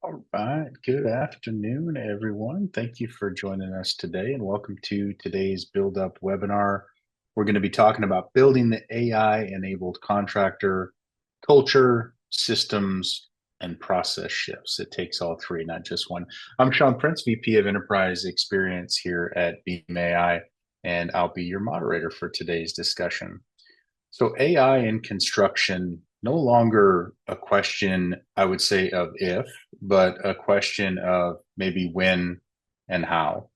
All right. Good afternoon, everyone. Thank you for joining us today and welcome to today's BuildUp webinar. We're going to be talking about building the AI-enabled contractor culture, systems, and process shifts. It takes all three, not just one. I'm Sean Prince, VP of Enterprise Experience here at Beam AI, and I'll be your moderator for today's discussion. So AI in construction, no longer a question, I would say, of if, but a question of maybe when and how.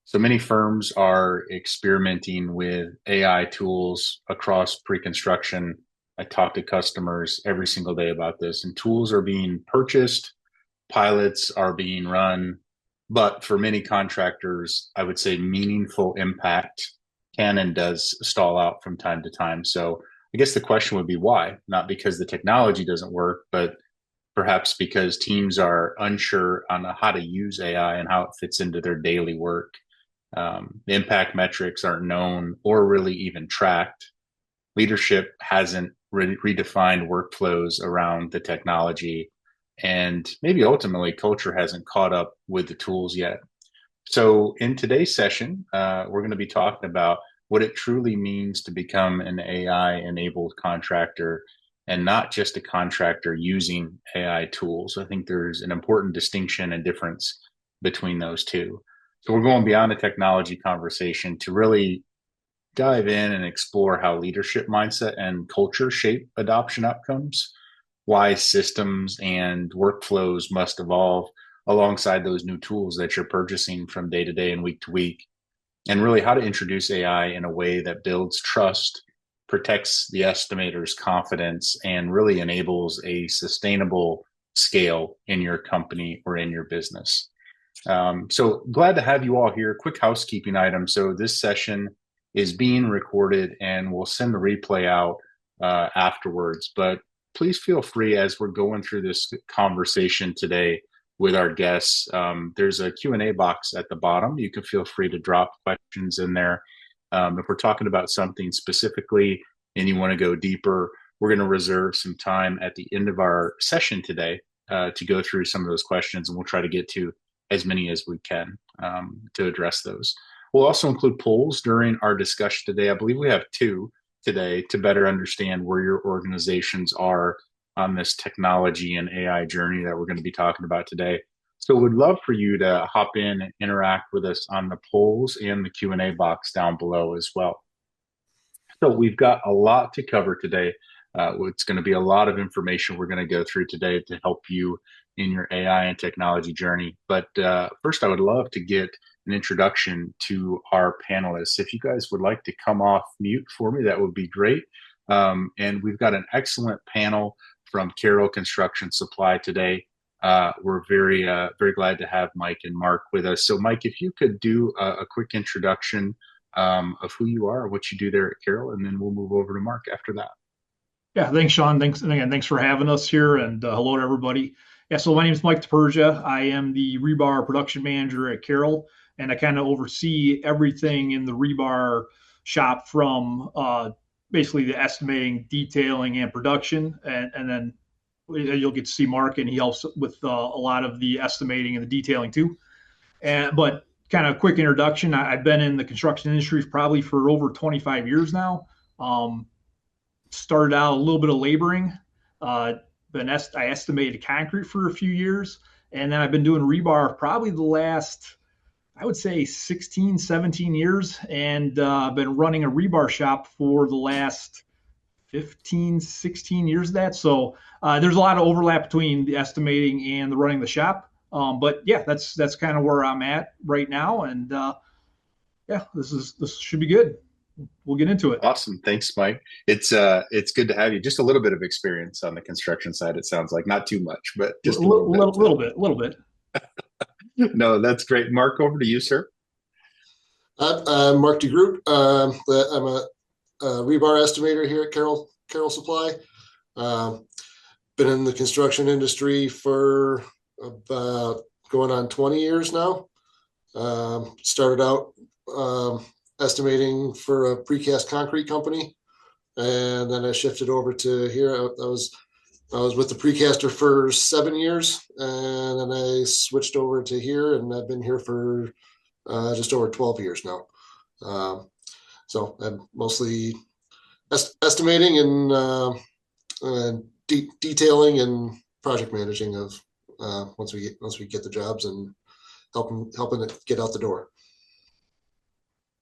So many firms are experimenting with AI tools across pre-construction. I talk to customers every single day about this, and tools are being purchased, pilots are being run, but for many contractors, I would say meaningful impact can and does stall out from time to time. So I guess the question would be why? Not because the technology doesn't work, but perhaps because teams are unsure on how to use AI and how it fits into their daily work. The impact metrics aren't known or really even tracked. Leadership hasn't redefined workflows around the technology, and maybe ultimately culture hasn't caught up with the tools yet. So, in today's session, we're going to be talking about what it truly means to become an AI enabled contractor and not just a contractor using AI tools. I think there's an important distinction and difference between those two. So, we're going beyond the technology conversation to really dive in and explore how leadership mindset and culture shape adoption outcomes, why systems and workflows must evolve alongside those new tools that you're purchasing from day to day and week to week, and really how to introduce AI in a way that builds trust, protects the estimator's confidence, and really enables a sustainable scale in your company or in your business. So glad to have you all here. Quick housekeeping item. So this session is being recorded and we'll send the replay out afterwards. But please feel free as we're going through this conversation today with our guests. There's a Q&A box at the bottom. You can feel free to drop questions in there. If we're talking about something specifically and you want to go deeper, we're going to reserve some time at the end of our session today to go through some of those questions, and we'll try to get to as many as we can to address those. We'll also include polls during our discussion today. I believe we have two today to better understand where your organizations are on this technology and AI journey that we're going to be talking about today. So we'd love for you to hop in and interact with us on the polls and the Q&A box down below as well. So we've got a lot to cover today. It's going to be a lot of information we're going to go through today to help you in your AI and technology journey. But first, I would love to get an introduction to our panelists. If you guys would like to come off mute for me, that would be great. And we've got an excellent panel from Carroll Construction Supply today. We're very glad to have Mike and Mark with us. So, Mike, if you could do a quick introduction of who you are, what you do there at Carroll, and then we'll move over to Mark after that. Yeah, thanks, Sean. Thanks, and again, thanks for having us here, and hello to everybody. Yeah, so my name is Mike DePersia. I am the Rebar production manager at Carroll, and I kind of oversee everything in the Rebar shop from basically the estimating, detailing, and production. And then you'll get to see Mark, and he helps with a lot of the estimating and the detailing too. But kind of a quick introduction, I've been in the construction industry probably for over 25 years now. Started out a little bit of laboring, I estimated concrete for a few years, and then I've been doing rebar probably the last, I would say 16, 17 years, and been running a rebar shop for the last 15, 16 years of that. So there's a lot of overlap between the estimating and the running the shop. But yeah, that's kind of where I'm at right now. And yeah, this should be good. We'll get into it. Awesome. Thanks, Mike. It's good to have you. Just a little bit of experience on the construction side, it sounds like. Not too much, but just a little bit. Little bit. No, that's great. Mark, over to you, sir. I'm Mark DeGroot. I'm a rebar estimator here at Carroll Supply. Been in the construction industry for about going on 20 years now. Started out estimating for a precast concrete company, and then I shifted over to here. I was I was with the precaster for 7 years, and then I switched over to here, and I've been here for just over 12 years now. Um, so I'm mostly estimating and detailing and project managing of once we get the jobs and helping it get out the door.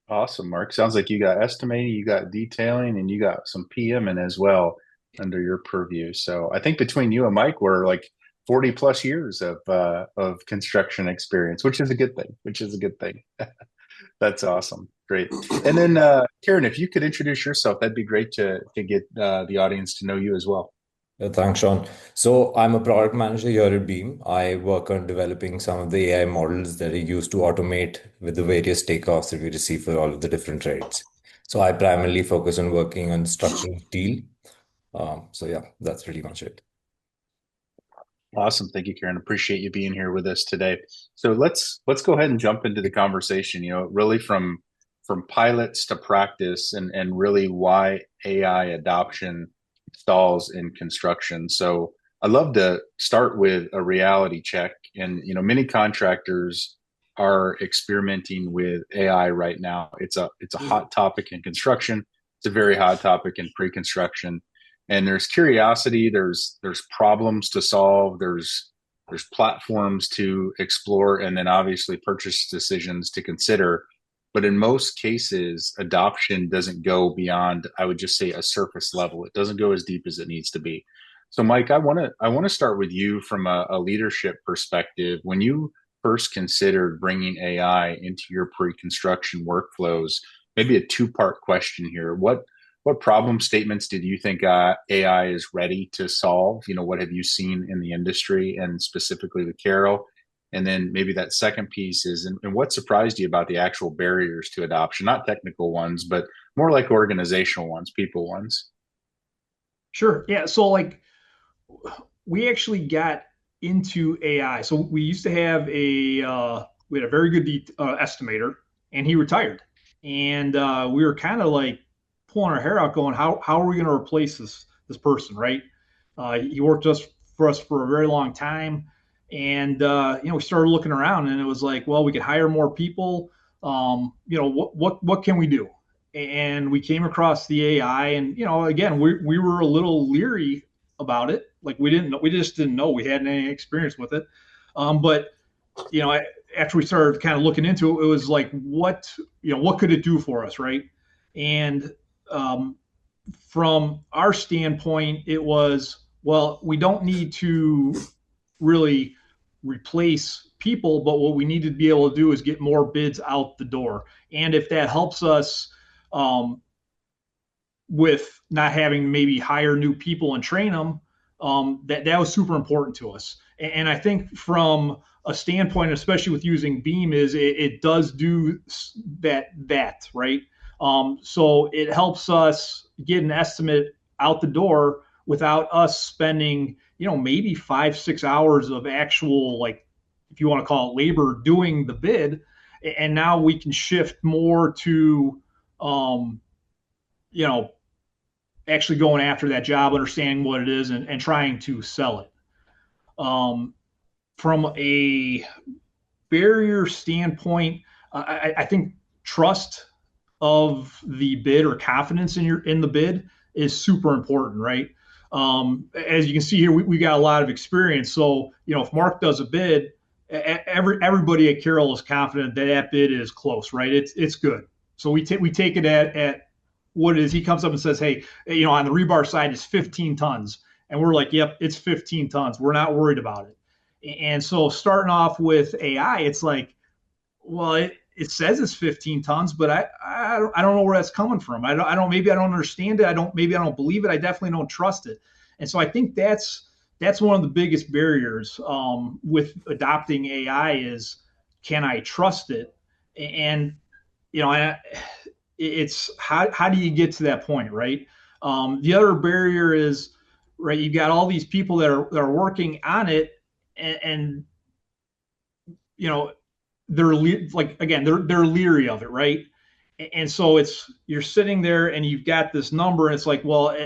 Awesome, Mark. Sounds like you got estimating, you got detailing, and you got some PMing as well under your purview. So I think between you and Mike, we're like 40 plus years of construction experience, which is a good thing, which is a good thing. That's awesome. Great. And then Karen, if you could introduce yourself, that'd be great to get the audience to know you as well. Thanks, Sean. So I'm a product manager here at Beam. I work on developing some of the AI models that are used to automate with the various takeoffs that we receive for all of the different trades. So I primarily focus on working on structural steel. So yeah, that's pretty much it. Awesome. Thank you, Karen. Appreciate you being here with us today. So let's go ahead and jump into the conversation, really from pilots to practice and really why AI adoption stalls in construction. So I'd love to start with a reality check. And many contractors are experimenting with AI right now. It's a hot topic in construction. It's a very hot topic in pre-construction, and there's curiosity, there's problems to solve, there's platforms to explore, and then obviously purchase decisions to consider. But in most cases, adoption doesn't go beyond, I would just say, a surface level. It doesn't go as deep as it needs to be. So Mike, I want to start with you from a leadership perspective. When you first considered bringing AI into your pre-construction workflows, maybe a two-part question here. What problem statements did you think AI is ready to solve? What have you seen in the industry and specifically with Carroll? And then maybe that second piece is, and what surprised you about the actual barriers to adoption, not technical ones, but more like organizational ones, people ones? Sure. Yeah. So like we actually got into AI. So we used to have we had a very good estimator, and he retired, and we were kind of like pulling our hair out, going, how are we going to replace this person, right? He worked for us for a very long time, and we started looking around, and it was like, well, we could hire more people. What can we do? And we came across the AI, and again, we were a little leery about it. Like we just didn't know, we hadn't any experience with it. But after we started kind of looking into it, it was like, what could it do for us, right? And from our standpoint, it was, well, we don't need to really replace people, but what we need to be able to do is get more bids out the door. And if that helps us with not having to maybe hire new people and train them, that was super important to us. And I think from a standpoint, especially with using Beam, is it does do that right. So it helps us get an estimate out the door without us spending maybe 5-6 hours of actual, like, if you want to call it, labor doing the bid. And now we can shift more to actually going after that job, understanding what it is, and trying to sell it. From a barrier standpoint, I think trust of the bid, or confidence in the bid, is super important, right? As you can see here, we got a lot of experience. So if Mark does a bid, everybody at Carroll is confident that bid is close, right? It's good. So we take it at what it is. He comes up and says, hey, on the rebar side, it's 15 tons. And we're like, yep, it's 15 tons. We're not worried about it. And so starting off with AI, it's like, well, it says it's 15 tons, but I don't know where that's coming from. Maybe I don't understand it. Maybe I don't believe it. I definitely don't trust it. And so I think that's one of the biggest barriers with adopting AI is, can I trust it? And it's how do you get to that point, right? The other barrier is, right, you've got all these people that are working on it, and they're like, again, they're leery of it, right? And so you're sitting there and you've got this number, and it's like, well,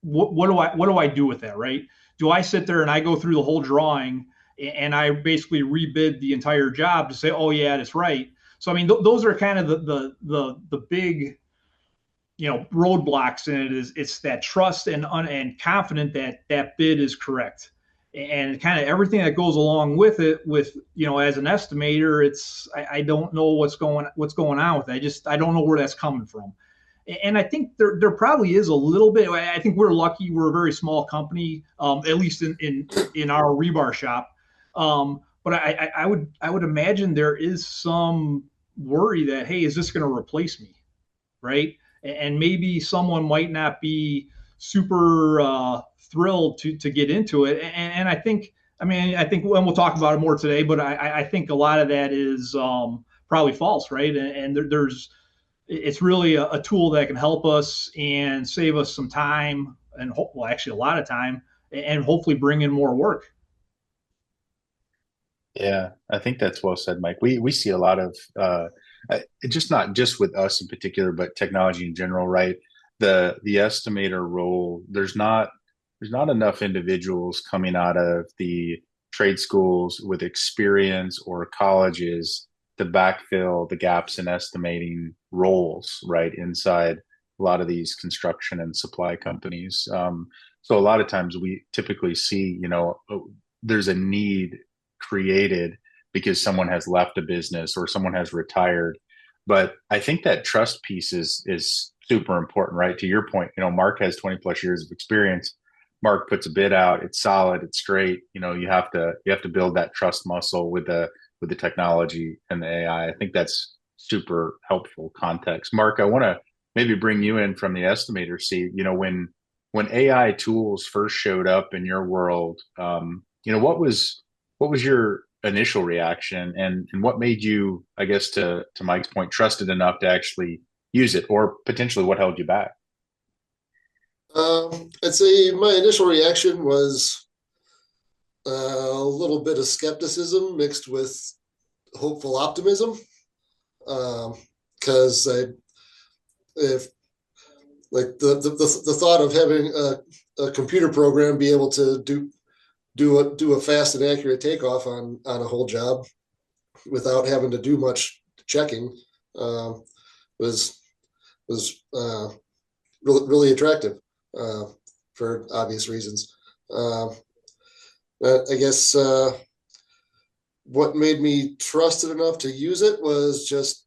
what do I do with that, right? Do I sit there and I go through the whole drawing and I basically rebid the entire job to say, oh yeah, that's right. So I mean, those are kind of the big, roadblocks in it. Is it's that trust and confident that that bid is correct, and kind of everything that goes along with it. With as an estimator, I don't know what's going on with it. I don't know where that's coming from. And I think there probably is a little bit. I think we're lucky. We're a very small company, at least in our rebar shop. But I would imagine there is some worry that, hey, is this going to replace me, right? And maybe someone might not be super thrilled to get into it. And I think, and we'll talk about it more today, but I think a lot of that is probably false, right? And there's it's really a tool that can help us and save us some time and well, actually a lot of time, and hopefully bring in more work. Yeah, I think that's well said, Mike. We see a lot of just not just with us in particular, but technology in general, right? The estimator role, there's not enough individuals coming out of the trade schools with experience or colleges to backfill the gaps in estimating roles, right, inside a lot of these construction and supply companies. So a lot of times we typically see, there's a need created because someone has left a business or someone has retired. But I think that trust piece is super important, right? To your point, Mark has 20 plus years of experience. Mark puts a bid out, it's solid, it's straight. You have to build that trust muscle with the technology and the AI. I think that's super helpful context. Mark, I want to maybe bring you in from the estimator seat. When AI tools first showed up in your world, what was your initial reaction, and what made you, I guess, to Mike's point, trusted enough to actually use it, or potentially what held you back? I'd say my initial reaction was a little bit of skepticism mixed with hopeful optimism. Because if like the thought of having a computer program be able to do a fast and accurate takeoff on a whole job without having to do much checking was really attractive for obvious reasons. I guess what made me trusted enough to use it was just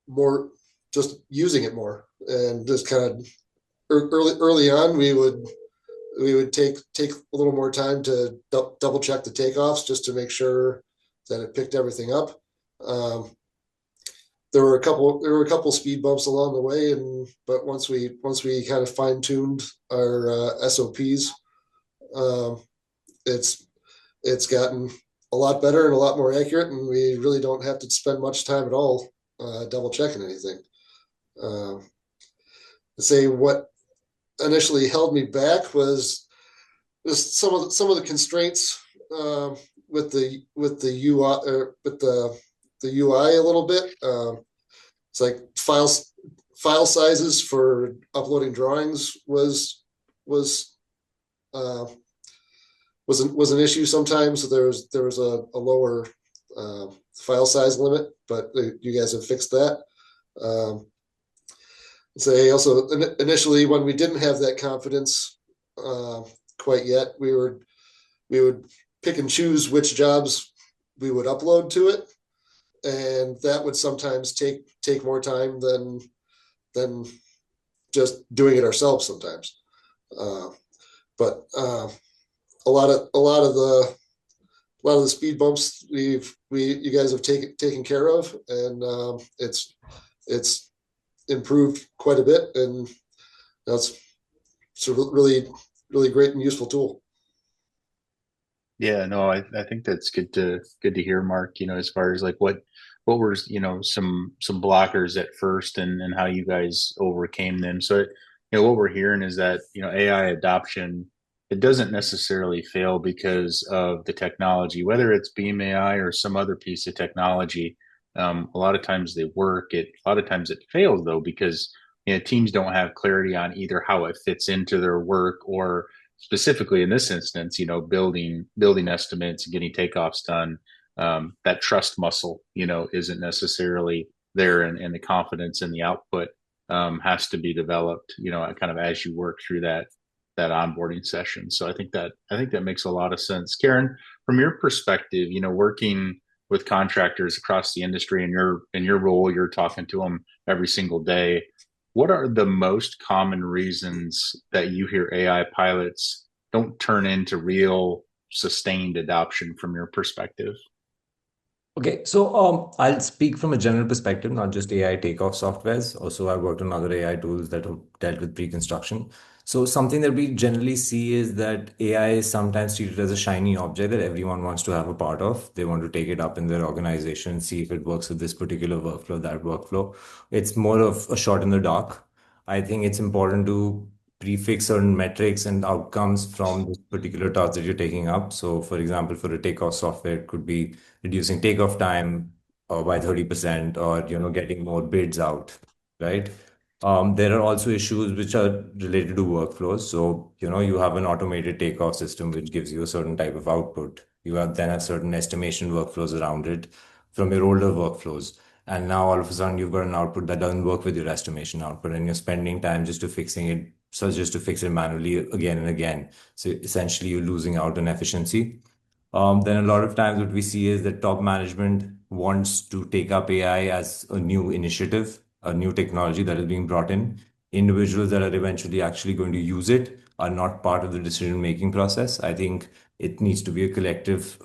more, just using it more, and just kind of early on we would take a little more time to double check the takeoffs just to make sure that it picked everything up. There were a couple speed bumps along the way, but once we kind of fine tuned our SOPs, it's gotten a lot better and a lot more accurate, and we really don't have to spend much time at all double checking anything. Say what initially held me back was just some of the constraints with the UI, or with the UI a little bit. It's like file sizes for uploading drawings was an issue sometimes. There was a lower file size limit, but you guys have fixed that. Say also initially when we didn't have that confidence quite yet, we would pick and choose which jobs we would upload to it, and that would sometimes take more time than just doing it ourselves sometimes. But a lot of the speed bumps you guys have taken care of, and it's improved quite a bit, and that's a really great and useful tool. Yeah, no, I think that's good to hear, Mark. As far as like what were some blockers at first, and how you guys overcame them. So what we're hearing is that AI adoption, it doesn't necessarily fail because of the technology, whether it's Beam AI or some other piece of technology. A lot of times they work. A lot of times it fails though because teams don't have clarity on either how it fits into their work, or specifically in this instance, building estimates and getting takeoffs done. That trust muscle, isn't necessarily there, and the confidence in the output has to be developed, kind of as you work through that onboarding session. So I think that makes a lot of sense. Karen, from your perspective, working with contractors across the industry, in your role, you're talking to them every single day. What are the most common reasons that you hear AI pilots don't turn into real sustained adoption from your perspective? Okay, so I'll speak from a general perspective, not just AI takeoff softwares. Also, I've worked on other AI tools that have dealt with pre-construction. So something that we generally see is that AI is sometimes treated as a shiny object that everyone wants to have a part of. They want to take it up in their organization, see if it works with this particular workflow, that workflow. It's more of a shot in the dark. I think it's important to prefix certain metrics and outcomes from this particular task that you're taking up. So, for example, for a takeoff software, it could be reducing takeoff time by 30%, or getting more bids out, right? There are also issues which are related to workflows. So you have an automated takeoff system which gives you a certain type of output. You have certain estimation workflows around it from your older workflows, and now all of a sudden you've got an output that doesn't work with your estimation output, and you're spending time just to fixing it, so just to fix it manually again and again. So essentially you're losing out on efficiency. Then a lot of times what we see is that top management wants to take up AI as a new initiative, a new technology that is being brought in. Individuals that are eventually actually going to use it are not part of the decision-making process. I think it needs to be a collective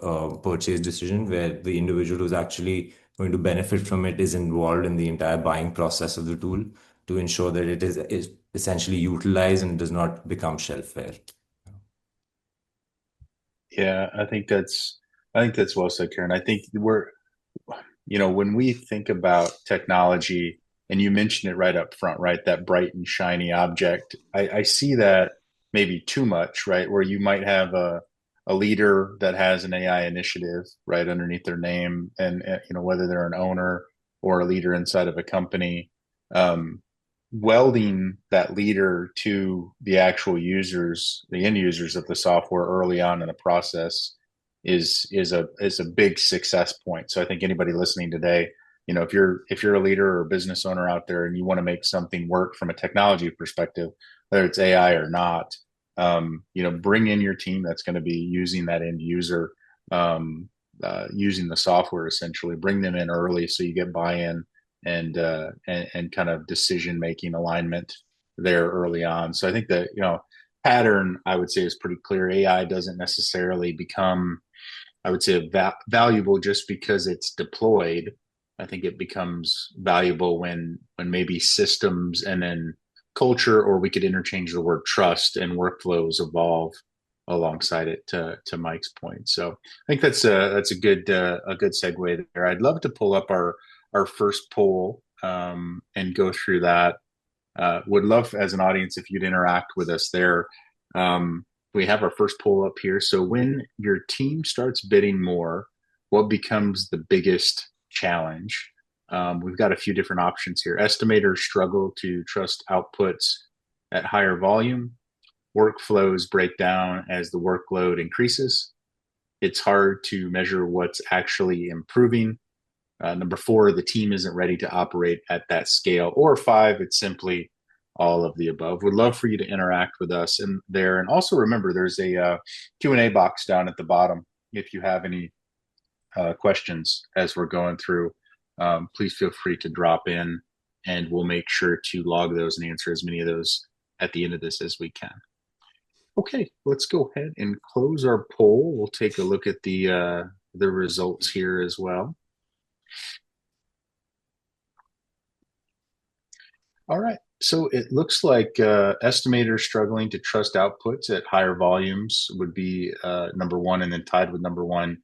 purchase decision where the individual who's actually going to benefit from it is involved in the entire buying process of the tool to ensure that is essentially utilized and does not become shelfware. Yeah, I think that's well said, Karen. I think when we think about technology, and you mentioned it right up front, right? That bright and shiny object. I see that maybe too much, right? Where you might have a leader that has an AI initiative right underneath their name, and whether they're an owner or a leader inside of a company, um, welding that leader to the actual users, the end users of the software early on in the process is a big success point. So I think anybody listening today, if you're a leader or a business owner out there and you want to make something work from a technology perspective, whether it's AI or not, bring in your team that's going to be using that end user, using the software essentially. Bring them in early so you get buy-in and kind of decision making alignment there early on. So I think that pattern, I would say, is pretty clear. AI doesn't necessarily become, I would say, valuable just because it's deployed. I think it becomes valuable when maybe systems and then culture, or we could interchange the word trust, and workflows evolve alongside it. To Mike's point, so I think that's a good segue there. I'd love to pull up our first poll and go through that. Would love as an audience if you'd interact with us there. We have our first poll up here. So when your team starts bidding more, what becomes the biggest challenge? We've got a few different options here. Estimators struggle to trust outputs at higher volume. Workflows break down as the workload increases. It's hard to measure what's actually improving. Number 4, the team isn't ready to operate at that scale. Or 5, it's simply all of the above. Would love for you to interact with us in there. And also remember, there's a Q&A box down at the bottom. If you have any questions as we're going through, please feel free to drop in, and we'll make sure to log those and answer as many of those at the end of this as we can. Okay, let's go ahead and close our poll. We'll take a look at the results here as well. All right. So it looks like estimators struggling to trust outputs at higher volumes would be number 1, and then tied with number 1,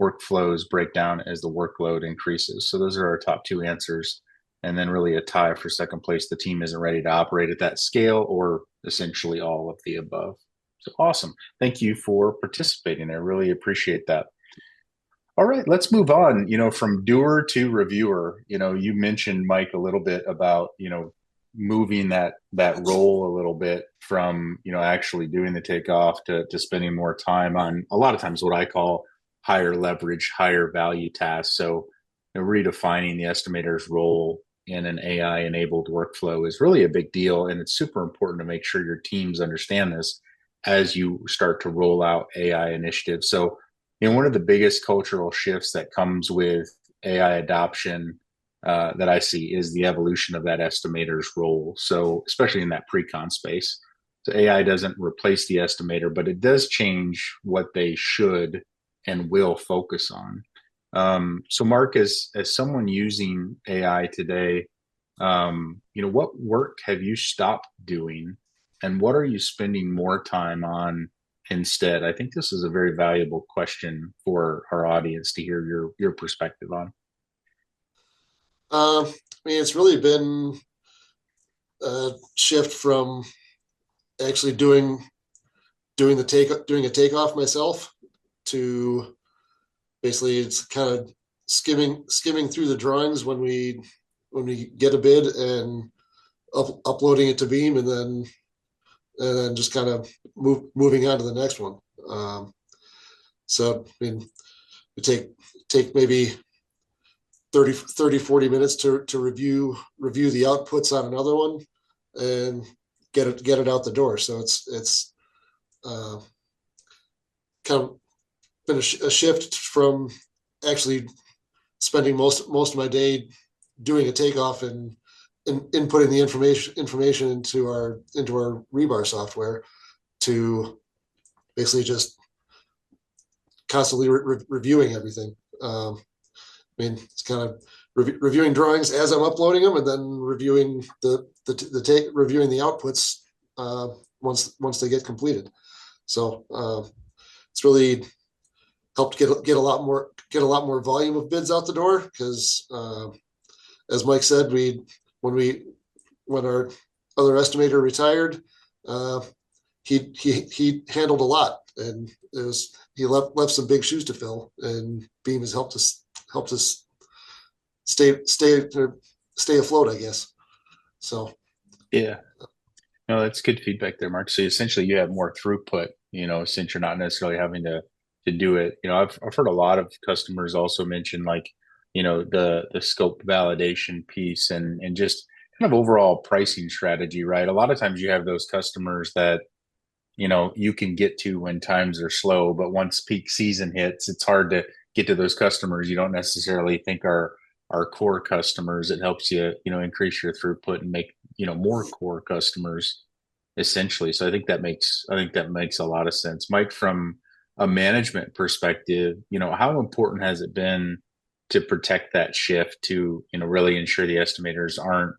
workflows break down as the workload increases. So those are our top 2 answers. And then really a tie for second place. The team isn't ready to operate at that scale, or essentially all of the above. So awesome. Thank you for participating. I really appreciate that. All right, let's move on, from doer to reviewer. You mentioned, Mike, a little bit about, moving that role a little bit from, actually doing the takeoff to spending more time on a lot of times what I call higher leverage, higher value tasks. So, redefining the estimator's role in an AI enabled workflow is really a big deal. And it's super important to make sure your teams understand this as you start to roll out AI initiatives. So, one of the biggest cultural shifts that comes with AI adoption that I see is the evolution of that estimator's role. So, especially in that pre-con space. So, AI doesn't replace the estimator, but it does change what they should and will focus on. So, Mark, as someone using AI today, what work have you stopped doing, and what are you spending more time on instead? I think this is a very valuable question for our audience to hear your perspective on. I mean, it's really been a shift from actually doing a takeoff myself to basically it's kind of skimming through the drawings when we get a bid and uploading it to Beam and then just kind of moving on to the next one. So I mean, we take maybe 40 minutes to review the outputs on another one and get it out the door. So it's kind of been a shift from actually spending most of my day doing a takeoff and inputting the information into our Rebar software to basically just constantly reviewing everything. I mean, it's kind of reviewing drawings as I'm uploading them, and then reviewing reviewing the outputs once they get completed. So it's really helped get a lot more volume of bids out the door because, as Mike said, when our other estimator retired, he handled a lot, and he left some big shoes to fill, and Beam has helped us stay afloat, I guess. So Yeah, no, that's good feedback there, Mark. So essentially, you have more throughput, since you're not necessarily having to do it. I've heard a lot of customers also mention like, the scope validation piece and just kind of overall pricing strategy, right? A lot of times you have those customers that you can get to when times are slow, but once peak season hits, it's hard to get to those customers you don't necessarily think are core customers. It helps you, increase your throughput and make, more core customers essentially. So I think that makes a lot of sense. Mike, from a management perspective, how important has it been to protect that shift to, really ensure the estimators aren't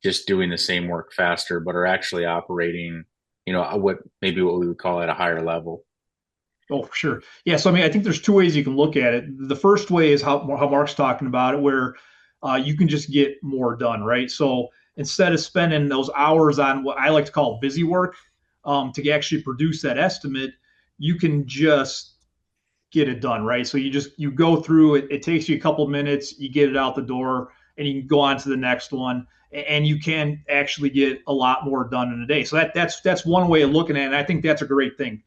just doing the same work faster, but are actually operating, what we would call at a higher level? Oh, for sure. Yeah. So, I mean, I think there's two ways you can look at it. The first way is how Mark's talking about it, where you can just get more done, right? So instead of spending those hours on what I like to call busy work to actually produce that estimate, you can just get it done, right? So you go through it. It takes you a couple minutes. You get it out the door, and you can go on to the next one, and you can actually get a lot more done in a day. So that's one way of looking at it. And I think that's a great thing.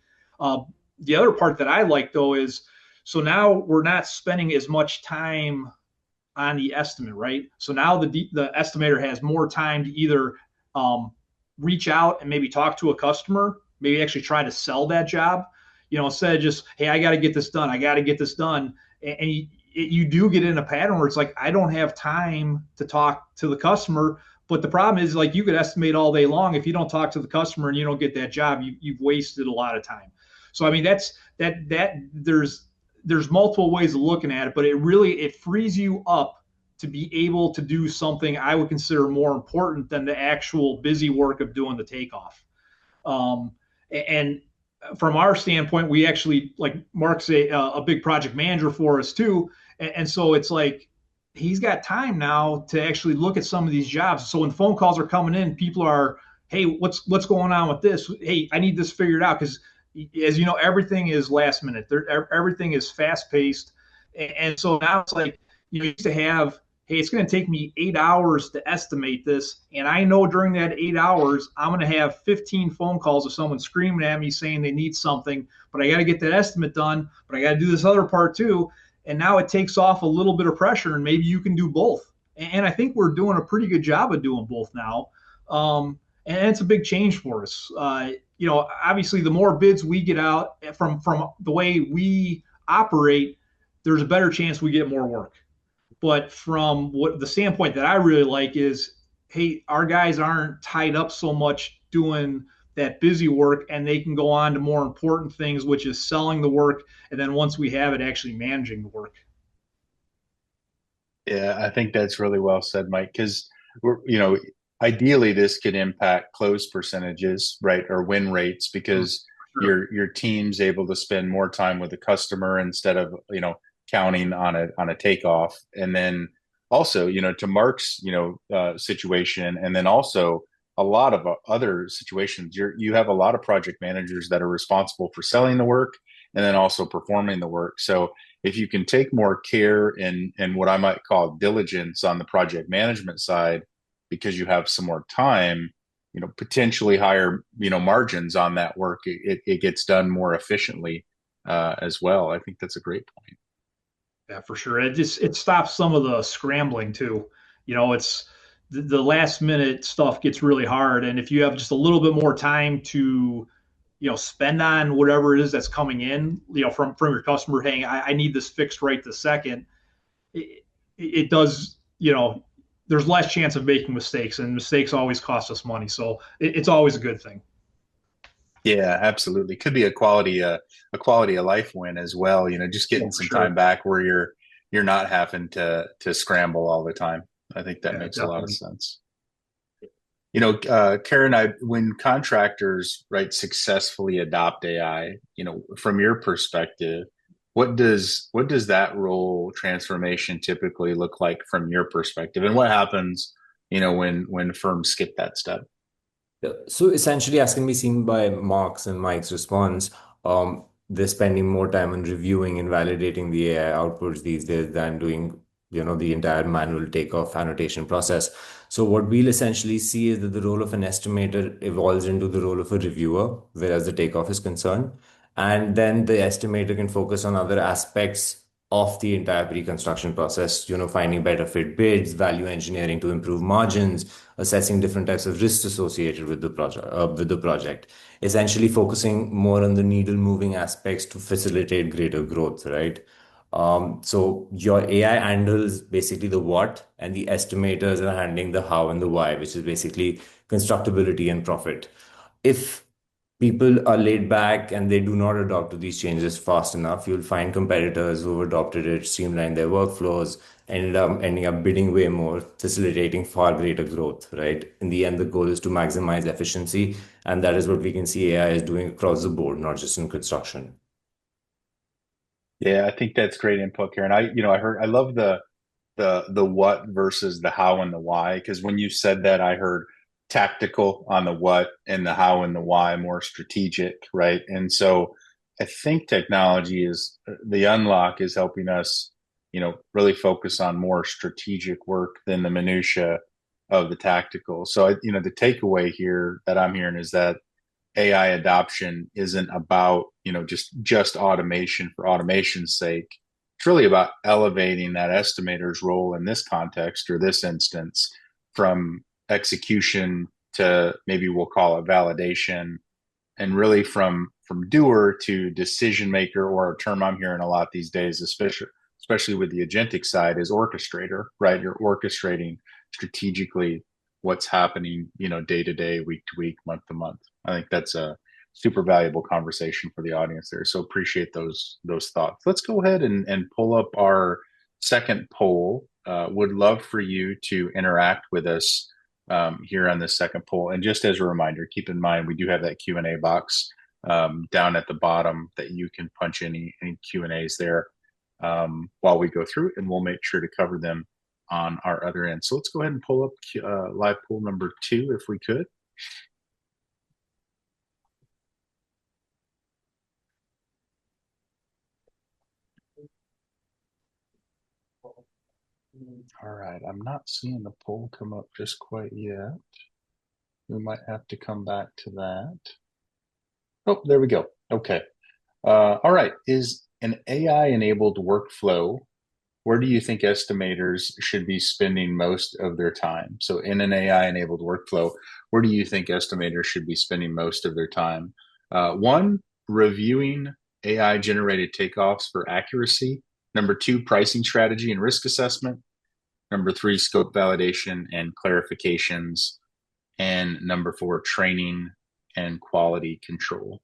The other part that I like though is so now we're not spending as much time on the estimate, right? So now the estimator has more time to either reach out and maybe talk to a customer, maybe actually try to sell that job, instead of just, hey, I got to get this done. I got to get this done. And you do get in a pattern where it's like, I don't have time to talk to the customer. But the problem is like you could estimate all day long. If you don't talk to the customer and you don't get that job, you've wasted a lot of time. So, I mean, there's multiple ways of looking at it, but it frees you up to be able to do something I would consider more important than the actual busy work of doing the takeoff. And from our standpoint, we actually, like Mark's a big project manager for us too. And so it's like, he's got time now to actually look at some of these jobs. So when phone calls are coming in, people are, hey, what's going on with this? Hey, I need this figured out. Because as you know, everything is last minute. Everything is fast paced. And so now it's like, you used to have, hey, it's going to take me 8 hours to estimate this. And I know during that 8 hours, I'm going to have 15 phone calls of someone screaming at me saying they need something, but I got to get that estimate done, but I got to do this other part too. And now it takes off a little bit of pressure, and maybe you can do both. And I think we're doing a pretty good job of doing both now. And it's a big change for us. Obviously, the more bids we get out from the way we operate, there's a better chance we get more work. But from what the standpoint that I really like is, hey, our guys aren't tied up so much doing that busy work, and they can go on to more important things, which is selling the work, and then once we have it, actually managing the work. Yeah, I think that's really well said, Mike, because ideally this could impact close percentages, right, or win rates because Sure. your team's able to spend more time with the customer instead of, counting on a takeoff. And then also, to Mark's, situation, and then also a lot of other situations, you have a lot of project managers that are responsible for selling the work and then also performing the work. So if you can take more care and what I might call diligence on the project management side, because you have some more time, potentially higher, margins on that work, it gets done more efficiently as well. I think that's a great point. Yeah, for sure. It stops some of the scrambling too. It's the last minute stuff gets really hard, and if you have just a little bit more time to spend on whatever it is that's coming in, from your customer, hey, I need this fixed right this second. It does, there's less chance of making mistakes, and mistakes always cost us money, so it's always a good thing. Yeah, absolutely. Could be a quality of life win as well. Just Oh, getting for some sure. time back where you're not having to scramble all the time. I think that Yeah, makes a lot of definitely. sense. Karen, when contractors, right, successfully adopt AI, from your perspective, what does that role transformation typically look like from your perspective, and what happens, when firms skip that step? Yeah. So essentially, as can be seen by Mark's and Mike's response, they're spending more time on reviewing and validating the AI outputs these days than doing, the entire manual takeoff annotation process. So what we'll essentially see is that the role of an estimator evolves into the role of a reviewer, whereas the takeoff is concerned. And then the estimator can focus on other aspects of the entire pre-construction process, finding better fit bids, value engineering to improve margins, assessing different types of risks associated with the project, essentially focusing more on the needle moving aspects to facilitate greater growth, right? So your AI handles basically the what, and the estimators are handling the how and the why, which is basically constructability and profit. If people are laid back and they do not adopt to these changes fast enough, you'll find competitors who've adopted it, streamlined their workflows, ending up bidding way more, facilitating far greater growth, right? In the end, the goal is to maximize efficiency, and that is what we can see AI is doing across the board, not just in construction. Yeah, I think that's great input, Karen. I love the what versus the how and the why, because when you said that, I heard tactical on the what and the how and the why more strategic, right? And so I think technology is the unlock is helping us, really focus on more strategic work than the minutia of the tactical. So the takeaway here that I'm hearing is that AI adoption isn't about, just automation for automation's sake. It's really about elevating that estimator's role in this context or this instance from execution to, maybe we'll call it validation, and really from doer to decision maker, or a term I'm hearing a lot these days, especially with the agentic side, is orchestrator, right? You're orchestrating strategically what's happening, day to day, week to week, month to month. I think that's a super valuable conversation for the audience there. So appreciate those thoughts. Let's go ahead and pull up our second poll. Would love for you to interact with us here on this second poll. And just as a reminder, keep in mind we do have that Q&A box down at the bottom that you can punch any Q&As there while we go through, and we'll make sure to cover them on our other end. So let's go ahead and pull up live poll number 2 if we could. All right, I'm not seeing the poll come up just quite yet. We might have to come back to that. Oh, there we go. Okay. All right. Is an AI-enabled workflow, where do you think estimators should be spending most of their time? So in an AI-enabled workflow, where do you think estimators should be spending most of their time? One, reviewing AI-generated takeoffs for accuracy. Number two, pricing strategy and risk assessment. Number three, scope validation and clarifications. And number four, training and quality control.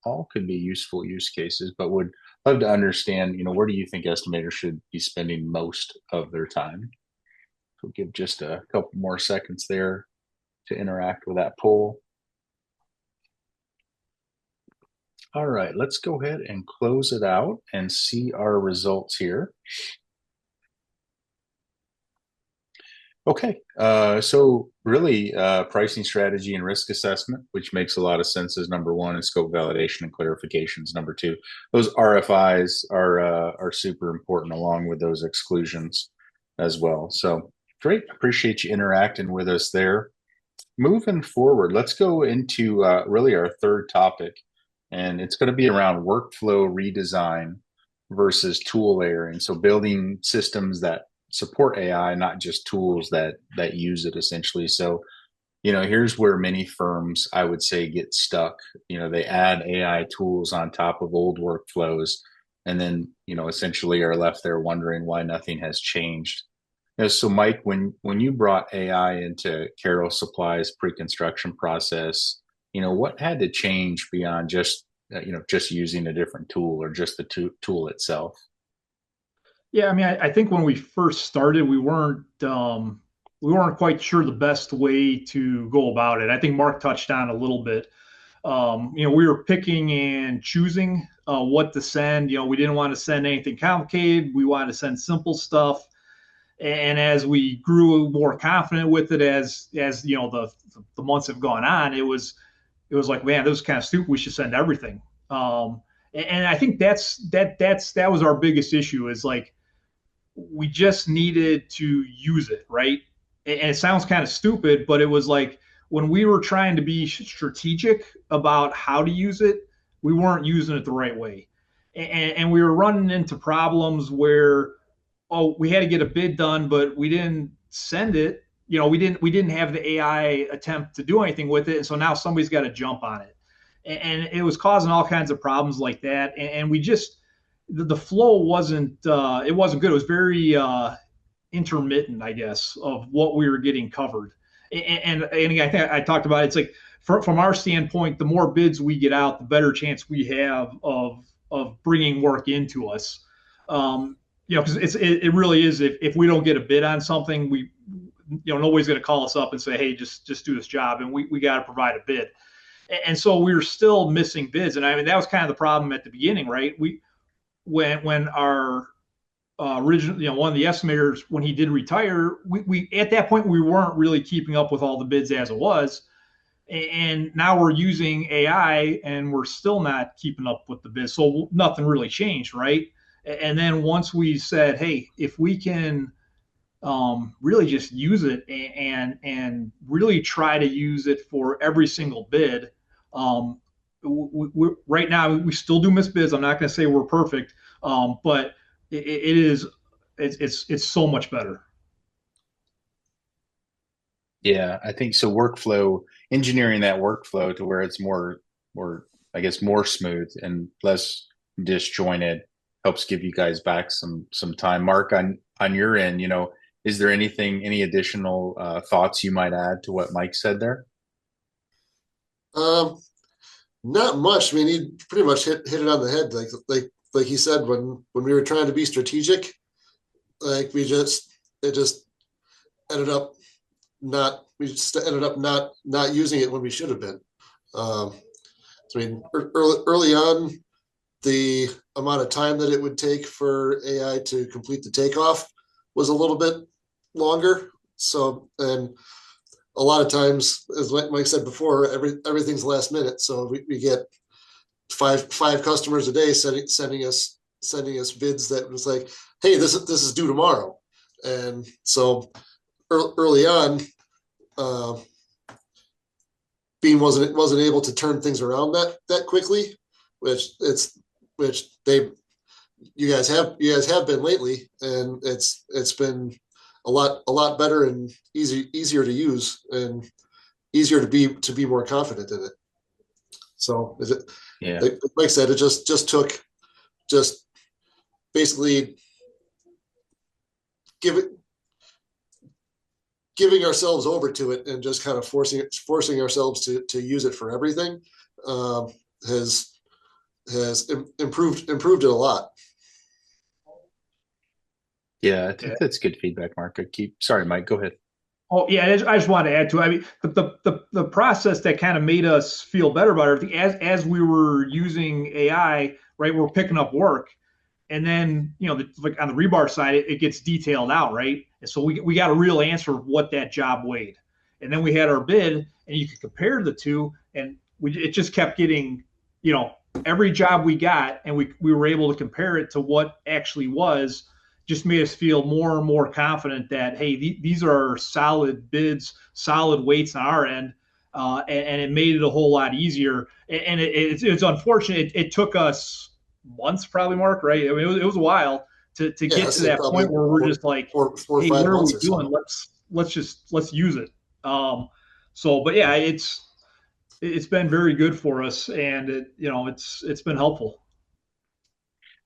All could be useful use cases, but would love to understand, where do you think estimators should be spending most of their time? We'll give just a couple more seconds there to interact with that poll. All right, let's go ahead and close it out and see our results here. Okay, so really pricing strategy and risk assessment, which makes a lot of sense, is number one, and scope validation and clarifications number two. Those RFIs are super important, along with those exclusions as well. So great, appreciate you interacting with us there. Moving forward, let's go into really our third topic, and it's going to be around workflow redesign versus tool layering. So building systems that support AI, not just tools that use it essentially. So, here's where many firms, I would say, get stuck. They add AI tools on top of old workflows, and then, essentially are left there wondering why nothing has changed. So Mike, when you brought AI into Carroll Supply's pre-construction process, what had to change beyond just just using a different tool or just the tool itself? Yeah, I mean, I think when we first started, we weren't quite sure the best way to go about it. I think Mark touched on a little bit. We were picking and choosing what to send. We didn't want to send anything complicated. We wanted to send simple stuff. And as we grew more confident with it, as the months have gone on, it was like, man, this was kind of stupid. We should send everything. And I think that was our biggest issue, is like, we just needed to use it, right? And it sounds kind of stupid, but it was like, when we were trying to be strategic about how to use it, we weren't using it the right way. And we were running into problems where, we had to get a bid done, but we didn't send it. We didn't have the AI attempt to do anything with it. And so now somebody's got to jump on it. And it was causing all kinds of problems like that. And we just, the flow wasn't good. It was very intermittent, I guess, of what we were getting covered. And again, I think I talked about it. It's like, from our standpoint, the more bids we get out, the better chance we have of bringing work into us. Because it really is. If we don't get a bid on something, nobody's going to call us up and say, hey, just do this job, and we got to provide a bid. And so we were still missing bids, and I mean, that was kind of the problem at the beginning, right? When our original, one of the estimators, when he did retire, we at that point we weren't really keeping up with all the bids as it was, and now we're using AI and we're still not keeping up with the bids. So nothing really changed, right? And then once we said, hey, if we can really just use it and really try to use it for every single bid. Right now, we still do miss bids. I'm not going to say we're perfect, but it's so much better. Yeah, I think so. Engineering that workflow to where it's I guess, more smooth and less disjointed helps give you guys back some time. Mark, on your end, is there any additional thoughts you might add to what Mike said there? Not much. I mean, he pretty much hit it on the head. Like he said, when we were trying to be strategic, like we just ended up not using it when we should have been. So I mean, early on, the amount of time that it would take for AI to complete the takeoff was a little bit longer. So, and a lot of times, as Mike said before, everything's last minute. So we get five customers a day sending us bids that was like, hey, this is due tomorrow. And so early on, uh, Beam wasn't able to turn things around that quickly, which you guys have been lately, and it's been a lot better and easier to use and easier to be more confident in it. So Yeah. like Mike said, it just took just basically give it giving ourselves over to it and just kind of forcing ourselves to use it for everything um, has improved it a lot. Yeah, I think Yeah. that's good feedback, Mark. Sorry, Mike, go ahead. Oh yeah, I just wanted to add to it. I mean, the process that kind of made us feel better about everything as we were using AI, right? We're picking up work, and then like on the rebar side, it gets detailed out, right? And so we got a real answer of what that job weighed, and then we had our bid, and you could compare the two, and it just kept getting, you know, every job we got, and we were able to compare it to what actually was. Just made us feel more and more confident that hey, these are solid bids, solid weights on our end, and it made it a whole lot easier. And it's unfortunate. It took us months, probably, Mark. Right? I mean, it was a while to Yeah, I get to say that probably point where we're just like, four or hey, five what are we months or doing? so. Let's use it. So, but yeah, it's been very good for us, and it's been helpful.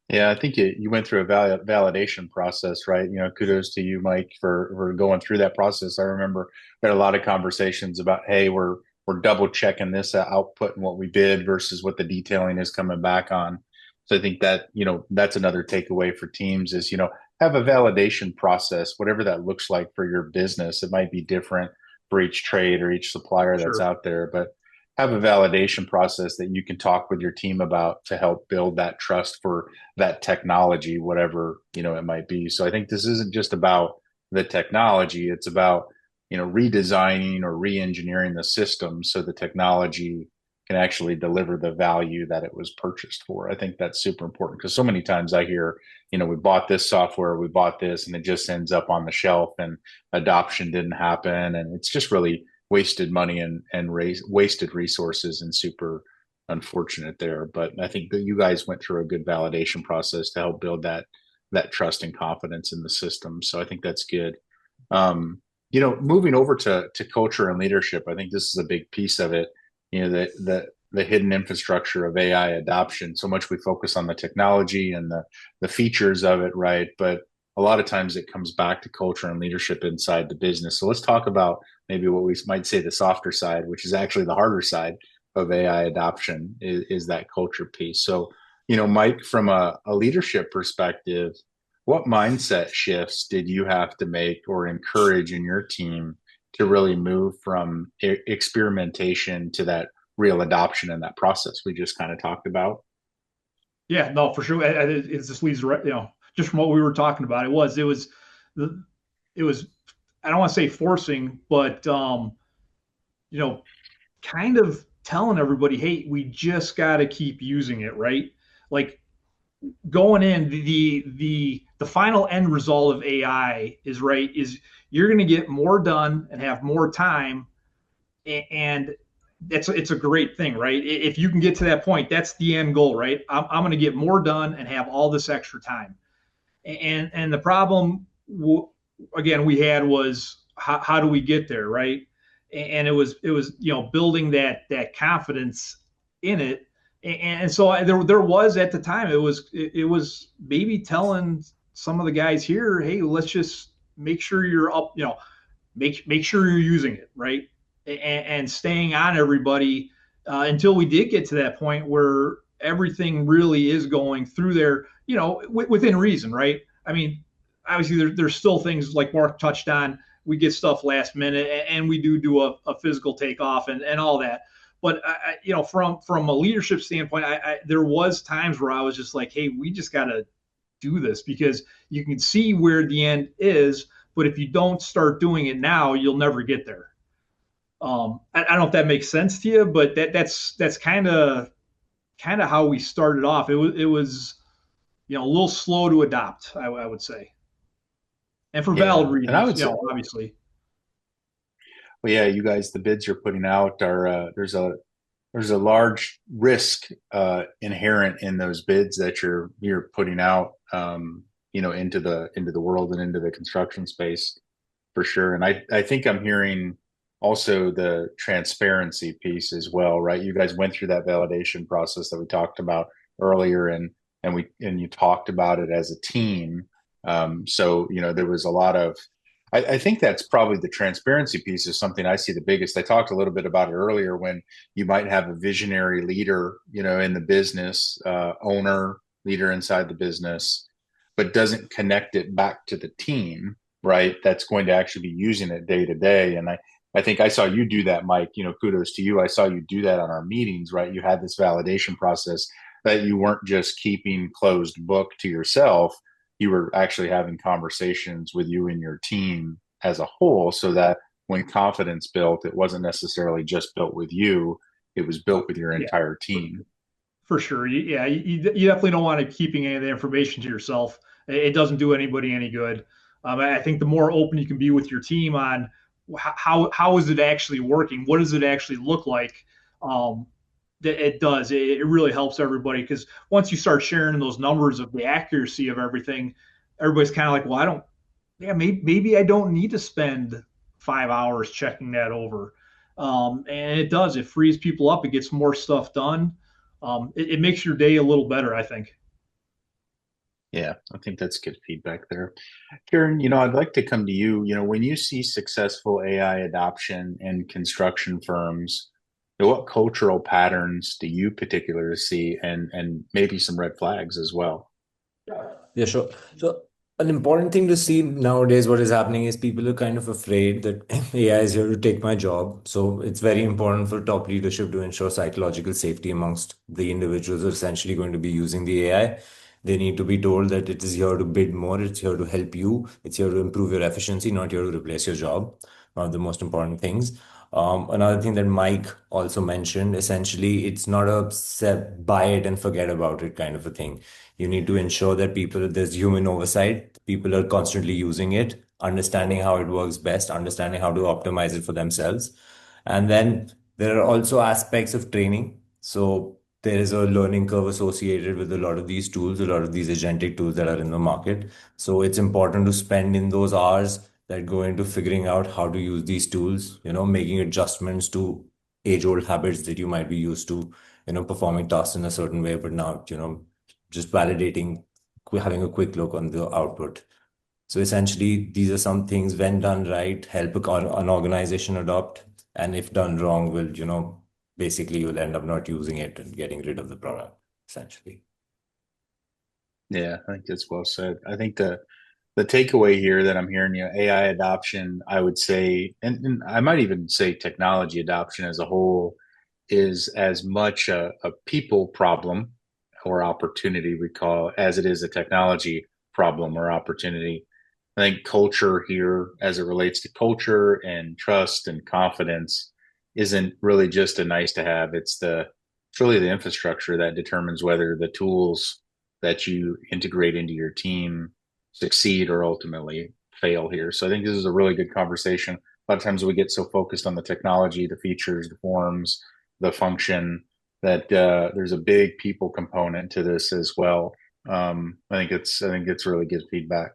Yeah, I think you went through a validation process, right? Kudos to you, Mike, for going through that process. I remember we had a lot of conversations about, hey, we're double checking this output and what we bid versus what the detailing is coming back on. So I think that, that's another takeaway for teams is, have a validation process, whatever that looks like for your business. It might be different for each trade or each supplier that's Sure. out there, but have a validation process that you can talk with your team about to help build that trust for that technology, whatever, it might be. So I think this isn't just about the technology, it's about, redesigning or re-engineering the system so the technology can actually deliver the value that it was purchased for. I think that's super important because so many times I hear, we bought this software, we bought this, and it just ends up on the shelf and adoption didn't happen. And it's just really wasted money and wasted resources and super unfortunate there. But I think that you guys went through a good validation process to help build that trust and confidence in the system. So I think that's good. Moving over to culture and leadership, I think this is a big piece of it. The hidden infrastructure of AI adoption. So much we focus on the technology and the features of it, right? But a lot of times it comes back to culture and leadership inside the business. So let's talk about maybe what we might say the softer side, which is actually the harder side of AI adoption is that culture piece. So, Mike, from a leadership perspective, what mindset shifts did you have to make or encourage in your team to really move from experimentation to that real adoption in that process we just kind of talked about? Yeah, no, for sure. It just leads right, just from what we were talking about. The, it was, I don't want to say forcing, but you know, kind of telling everybody, hey, we just got to keep using it, right? Like going in, the final end result of AI is right is you're going to get more done and have more time, and it's a great thing, right? If you can get to that point, that's the end goal, right? I'm going to get more done and have all this extra time. And the problem again we had was how do we get there, right? And it was building that confidence in it. And so there was at the time it was maybe telling some of the guys here, hey, let's just make sure you're up, make sure you're using it right, and staying on everybody until we did get to that point where everything really is going through there, within reason, right? I mean, obviously there's still things like Mark touched on. We get stuff last minute, and we do a physical takeoff and all that. But from a leadership standpoint, there was times where I was just like, hey, we just got to do this because you can see where the end is, but if you don't start doing it now, you'll never get there. I don't know if that makes sense to you, but that's kind of how we started off. It was a little slow to adopt, I would say. and for valid Yeah, and I reasons, would say, obviously. well, yeah, you guys, the bids you're putting out are there's a large risk inherent in those bids that you're putting out, into the world and into the construction space for sure. And I think I'm hearing also the transparency piece as well, right? You guys went through that validation process that we talked about earlier, and you talked about it as a team. So there was a lot of I think that's probably the transparency piece is something I see the biggest. I talked a little bit about it earlier when you might have a visionary leader, in the business, owner, leader inside the business, but doesn't connect it back to the team, right? That's going to actually be using it day to day. And I think I saw you do that, Mike. Kudos to you. I saw you do that on our meetings, right? You had this validation process that you weren't just keeping closed book to yourself. You were actually having conversations with you and your team as a whole, so that when confidence built, it wasn't necessarily just built with you, it was built with your Yeah, entire team. for sure. You definitely don't want to keeping any of the information to yourself. It doesn't do anybody any good. I think the more open you can be with your team on how is it actually working, what does it actually look like, um, it does. It really helps everybody because once you start sharing those numbers of the accuracy of everything, everybody's kind of like, well, I don't. Yeah, maybe I don't need to spend 5 hours checking that over. And it does. It frees people up. It gets more stuff done. It makes your day a little better, I think. Yeah, I think that's good feedback there. Karen, I'd like to come to you. When you see successful AI adoption in construction firms, what cultural patterns do you particularly see, and maybe some red flags as well? Yeah, sure. So an important thing to see nowadays, what is happening is people are kind of afraid that AI is here to take my job. So it's very important for top leadership to ensure psychological safety amongst the individuals who are essentially going to be using the AI. They need to be told that it is here to bid more, it's here to help you, it's here to improve your efficiency, not here to replace your job. One of the most important things. Another thing that Mike also mentioned, essentially, it's not a set, buy it and forget about it kind of a thing. You need to ensure that there's human oversight. People are constantly using it, understanding how it works best, understanding how to optimize it for themselves. And then there are also aspects of training. So there is a learning curve associated with a lot of these tools, a lot of these agentic tools that are in the market. So it's important to spend in those hours that go into figuring out how to use these tools, making adjustments to age-old habits that you might be used to, performing tasks in a certain way, but now, just validating, having a quick look on the output. So essentially, these are some things when done right, help an organization adopt, and if done wrong, will basically you'll end up not using it and getting rid of the product, essentially. Yeah, I think that's well said. I think the takeaway here that I'm hearing, AI adoption, I would say, and I might even say technology adoption as a whole is as much a people problem or opportunity we call as it is a technology problem or opportunity. I think culture here, as it relates to culture and trust and confidence, isn't really just a nice to have. It's really the infrastructure that determines whether the tools that you integrate into your team succeed or ultimately fail here. So I think this is a really good conversation. A lot of times we get so focused on the technology, the features, the forms, the function that there's a big people component to this as well. I think it's really good feedback.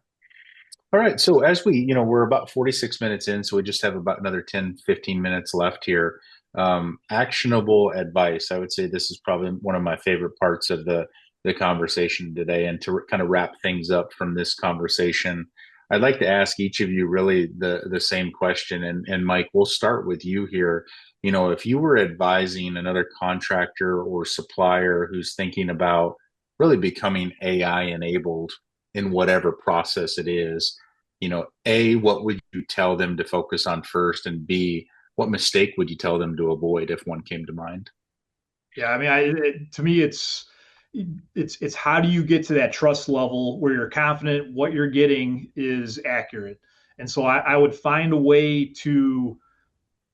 All right. So as we're about 46 minutes in, so we just have about another 10, 15 minutes left here. Actionable advice. I would say this is probably one of my favorite parts of the conversation today. And to kind of wrap things up from this conversation, I'd like to ask each of you really the same question. And Mike, we'll start with you here. If you were advising another contractor or supplier who's thinking about really becoming AI enabled in whatever process it is, A, what would you tell them to focus on first? And B, what mistake would you tell them to avoid if one came to mind? Yeah, I mean, to me, it's how do you get to that trust level where you're confident what you're getting is accurate. And so I would find a way to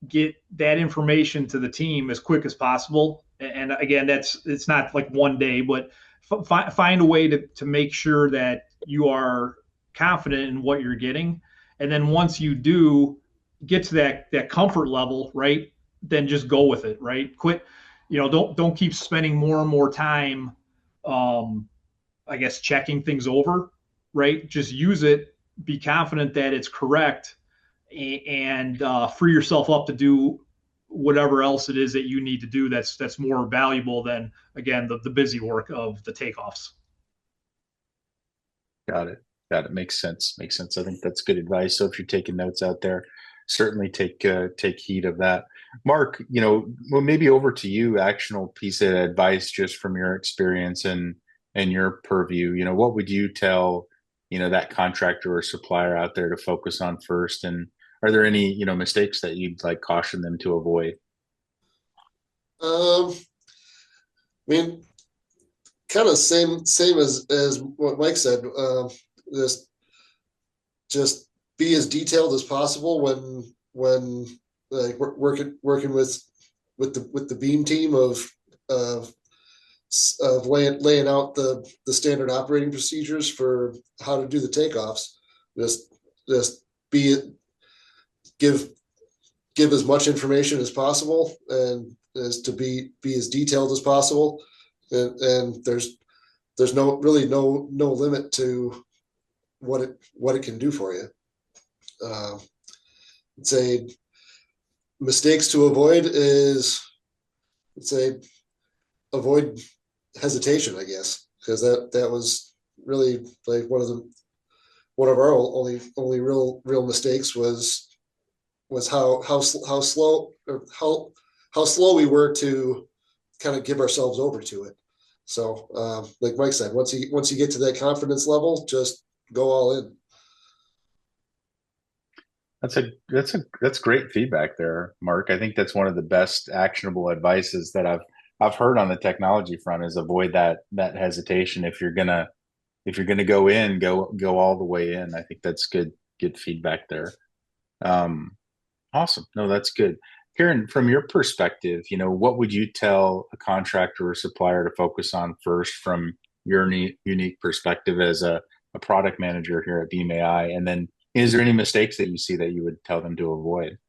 get that information to the team as quick as possible. And again, it's not like one day, but find a way to make sure that you are confident in what you're getting. And then once you do get to that comfort level, right, then just go with it, right? Quit, don't keep spending more and more time, um, I guess, checking things over, right? Just use it, be confident that it's correct, and free yourself up to do whatever else it is that you need to do that's more valuable than, again, the busy work of the takeoffs. Got it. Got it. Makes sense. Makes sense. I think that's good advice. So if you're taking notes out there, certainly take heed of that. Mark, well, maybe over to you, actionable piece of advice just from your experience and your purview. What would you tell, that contractor or supplier out there to focus on first? And are there any, mistakes that you'd like caution them to avoid? I mean, kind of same as what Mike said. Just just be as detailed as possible when like working with the beam team of laying out the standard operating procedures for how to do the takeoffs. Just be give give as much information as possible and as to be as detailed as possible. And there's no limit to what it can do for you. Say mistakes to avoid is, let's say, avoid hesitation, I guess, because that was really like one of our only real mistakes was how slow or how slow we were to kind of give ourselves over to it. So like Mike said, once you get to that confidence level, just go all in. That's great feedback there, Mark. I think that's one of the best actionable advices that I've heard on the technology front is avoid that hesitation. If you're gonna go in, go all the way in. I think that's good feedback there. Um, awesome. No, that's good. Karen, from your perspective, what would you tell a contractor or supplier to focus on first from your unique perspective as a product manager here at Beam AI? And then is there any mistakes that you see that you would tell them to avoid?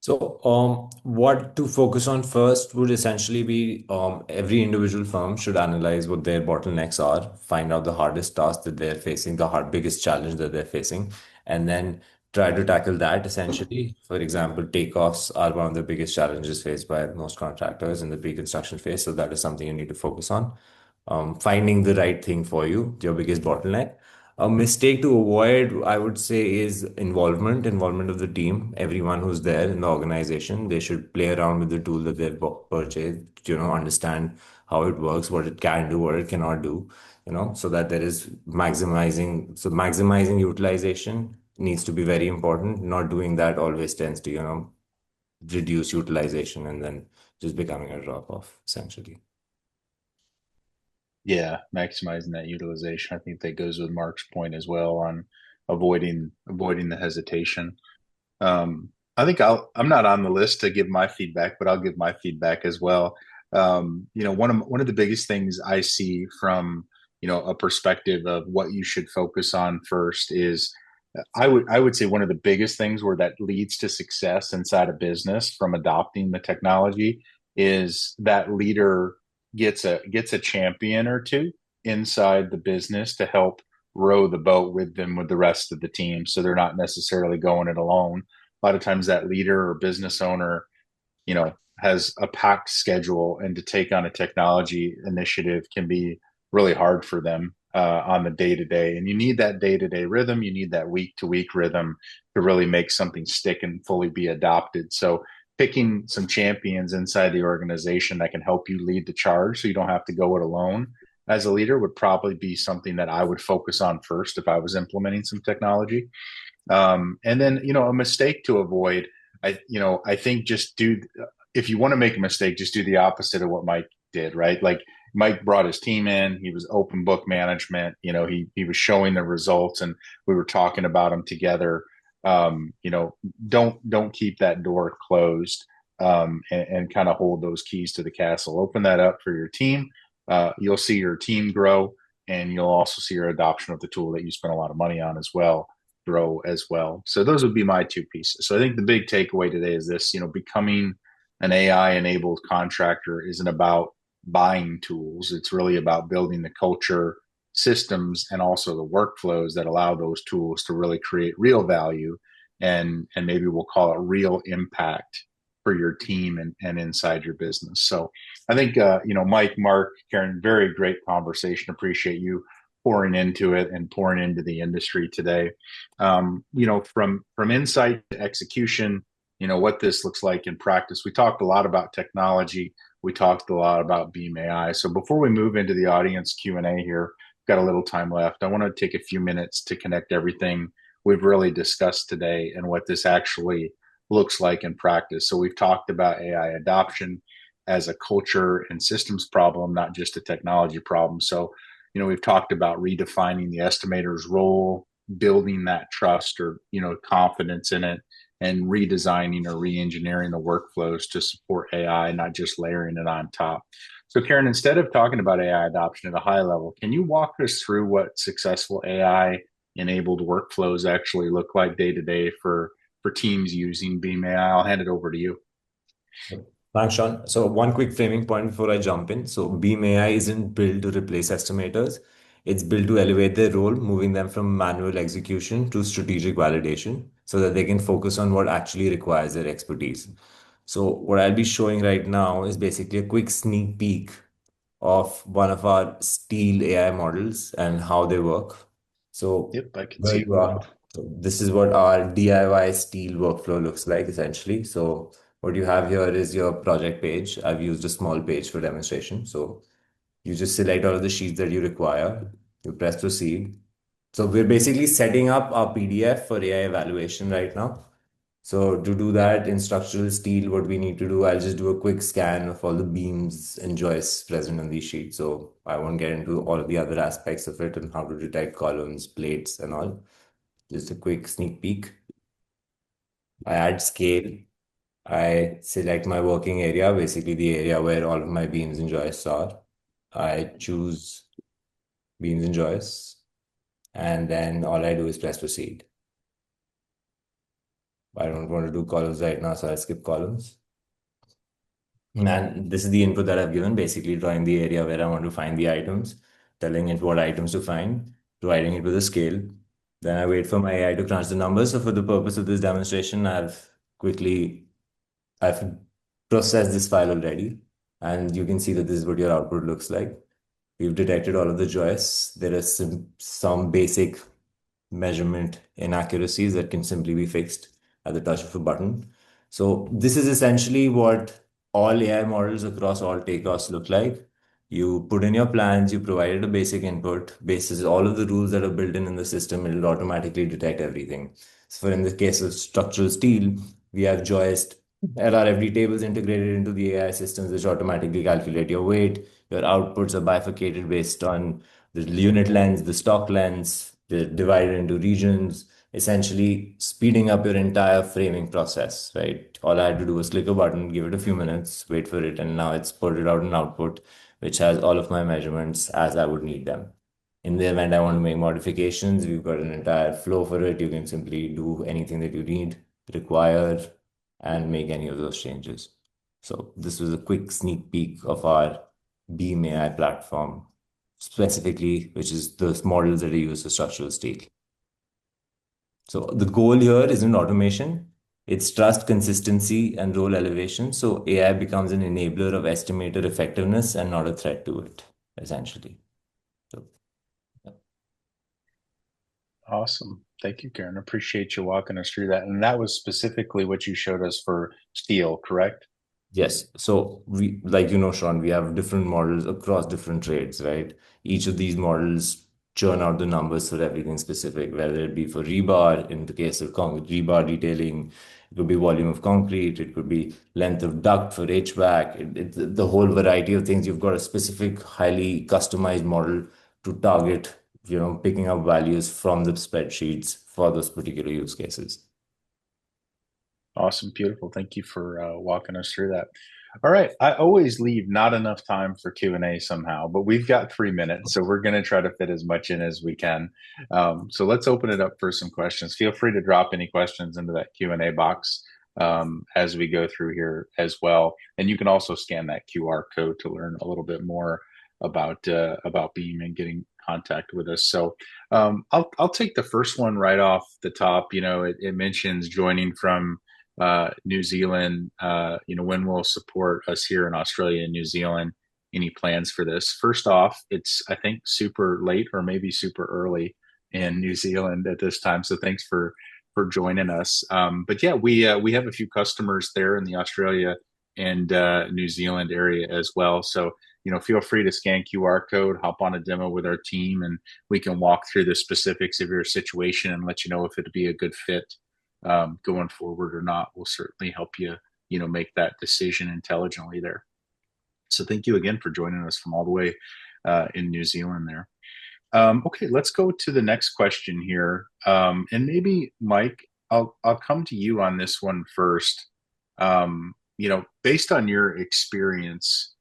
So, what to focus on first would essentially be every individual firm should analyze what their bottlenecks are, find out the hardest task that they're facing, the biggest challenge that they're facing, and then try to tackle that essentially. For example, takeoffs are one of the biggest challenges faced by most contractors in the pre-construction phase. So, that is something you need to focus on. Finding the right thing for you, your biggest bottleneck. A mistake to avoid, I would say, is involvement of the team. Everyone who's there in the organization, they should play around with the tool that they've purchased, understand how it works, what it can do, what it cannot do, so that there is maximizing. So maximizing utilization needs to be very important. Not doing that always tends to, reduce utilization and then just becoming a drop off, essentially. Yeah, maximizing that utilization. I think that goes with Mark's point as well on avoiding the hesitation. I think I'm not on the list to give my feedback, but I'll give my feedback as well. One of the biggest things I see from a perspective of what you should focus on first is I would say one of the biggest things where that leads to success inside a business from adopting the technology is that leader gets a champion or two inside the business to help row the boat with them with the rest of the team, so they're not necessarily going it alone. A lot of times that leader or business owner has a packed schedule, and to take on a technology initiative can be really hard for them on the day to day. And you need that day to day rhythm. You need that week to week rhythm to really make something stick and fully be adopted. So picking some champions inside the organization that can help you lead the charge so you don't have to go it alone as a leader would probably be something that I would focus on first if I was implementing some technology. And then, a mistake to avoid, I think if you want to make a mistake, just do the opposite of what Mike did, right? Like Mike brought his team in, he was open book management, he was showing the results and we were talking about them together. Don't keep that door closed, and kind of hold those keys to the castle. Open that up for your team. You'll see your team grow. and you'll also see your adoption of the tool that you spent a lot of money on as well grow as well. So those would be my two pieces. So I think the big takeaway today is this, becoming an AI enabled contractor isn't about buying tools. It's really about building the culture, systems, and also the workflows that allow those tools to really create real value and maybe we'll call it real impact for your team and inside your business. So I think Mike, Mark, Karen, very great conversation. Appreciate you pouring into it and pouring into the industry today. From insight to execution, what this looks like in practice. We talked a lot about technology. We talked a lot about Beam AI. So before we move into the audience Q&A here, got a little time left. I want to take a few minutes to connect everything we've really discussed today and what this actually looks like in practice. So we've talked about AI adoption as a culture and systems problem, not just a technology problem. So, we've talked about redefining the estimator's role, building that trust or, confidence in it, and redesigning or re-engineering the workflows to support AI, not just layering it on top. So, Karen, instead of talking about AI adoption at a high level, can you walk us through what successful AI enabled workflows actually look like day to day for teams using Beam AI? I'll hand it over to you. Thanks, Sean. So one quick framing point before I jump in. So Beam AI isn't built to replace estimators. It's built to elevate their role, moving them from manual execution to strategic validation so that they can focus on what actually requires their expertise. So what I'll be showing right now is basically a quick sneak peek of one of our steel AI models and how they work. So Yep, I can where see you both. are, so this is what our DIY steel workflow looks like essentially. So what you have here is your project page. I've used a small page for demonstration. So you just select all of the sheets that you require. You press proceed. So we're basically setting up our PDF for AI evaluation right now. So to do that in structural steel, what we need to do, I'll just do a quick scan of all the beams and joists present on these sheets. So I won't get into all of the other aspects of it and how to detect columns, plates, and all. Just a quick sneak peek. I add scale. I select my working area, basically the area where all of my beams and joists are. I choose beams and joists, and then all I do is press proceed. I don't want to do columns right now, so I skip columns. And this is the input that I've given, basically drawing the area where I want to find the items, telling it what items to find, providing it with a scale. Then I wait for my AI to crunch the numbers. So for the purpose of this demonstration, I've processed this file already, and you can see that this is what your output looks like. We've detected all of the joists. There are some basic measurement inaccuracies that can simply be fixed at the touch of a button. So this is essentially what all AI models across all takeoffs look like. You put in your plans, you provided a basic input, basis all of the rules that are built in the system, it'll automatically detect everything. So for in the case of structural steel, we have joist, LRFD tables integrated into the AI systems, which automatically calculate your weight. Your outputs are bifurcated based on the unit length, the stock lengths, they're divided into regions, essentially speeding up your entire framing process, right? All I had to do was click a button, give it a few minutes, wait for it, and now it's put out an output which has all of my measurements as I would need them. In the event I want to make modifications, we've got an entire flow for it. You can simply do anything that you need, require, and make any of those changes. So this was a quick sneak peek of our Beam AI platform, specifically, which is the models that are used for structural steel. So the goal here isn't automation, it's trust, consistency, and role elevation. So AI becomes an enabler of estimator effectiveness and not a threat to it, essentially. So, yeah. Awesome. Thank you, Karen. Appreciate you walking us through that. And that was specifically what you showed us for steel, correct? Yes. So we, like Sean, we have different models across different trades, right? Each of these models churn out the numbers for everything specific, whether it be for rebar, in the case of rebar detailing, it could be volume of concrete, it could be length of duct for HVAC, the whole variety of things. You've got a specific, highly customized model to target, picking up values from the spreadsheets for those particular use cases. Awesome. Beautiful. Thank you for walking us through that. All right. I always leave not enough time for Q&A somehow, but we've got 3 minutes, so we're going to try to fit as much in as we can. So let's open it up for some questions. Feel free to drop any questions into that Q&A box as we go through here as well. And you can also scan that QR code to learn a little bit more about Beam and getting contact with us. So I'll take the first one right off the top. It mentions joining from New Zealand, when will support us here in Australia and New Zealand? Any plans for this? First off, it's, I think, super late or maybe super early in New Zealand at this time. So thanks for joining us. But yeah, we have a few customers there in the Australia and New Zealand area as well. So feel free to scan QR code, hop on a demo with our team, and we can walk through the specifics of your situation and let you know if it'd be a good fit going forward or not. We'll certainly help you, make that decision intelligently there. So thank you again for joining us from all the way in New Zealand there. Okay, let's go to the next question here. And maybe Mike, I'll come to you on this one first. Based on your experience,